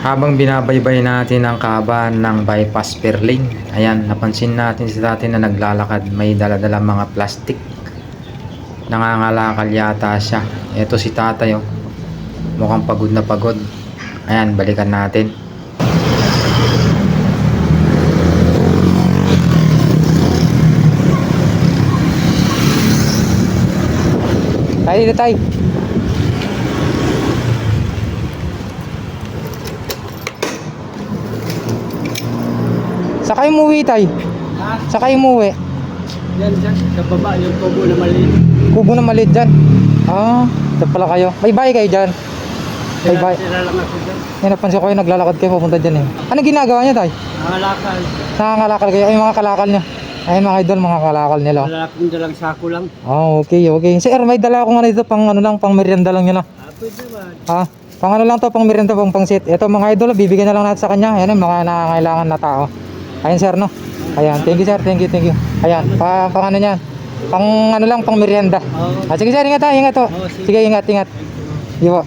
Habang binabaybay natin ang kahabaan ng bypass per lane, ayan, napansin natin si tatay na naglalakad, may daladala mga plastic. Nangangalakal yata siya. Ito si tatay, oh. Mukhang pagod na pagod. Ayan, balikan natin. Tayo dito, tay. Sakay umuwi, tay. Ha? Sakay umuwi. Yan, dyan. Sa baba, yung kubo na maliit. Kubo na maliit dyan. Ah, ito pala kayo. May bahay kayo dyan. May bahay. Sira lang ako dyan. May napansin ko kayo naglalakad kayo papunta dyan eh. Ano ginagawa niyo, tay? Nangalakal. Nangangalakal kayo. Ay, mga kalakal niya. Ay, mga idol, mga kalakal nila. Malalaking dalang sako lang. Oh, okay, okay. Sir, may dala akong ano dito, pang ano lang, pang merienda lang yun ah. Pwede ba? Ah, pang ano lang to, pang merienda, pang pangsit. Ito mga idol, bibigyan na lang natin sa kanya. Ayan, mga nangangailangan na tao. Ayan, sir, no? Ayan, thank you, sir, thank you, thank you. Ayan, pang ano niyan, pang ano lang, pang merienda. Oo. Ah, sige, sir, ingat ha, ingat ho. Oo, sige. Sige, ingat, ingat. Yo.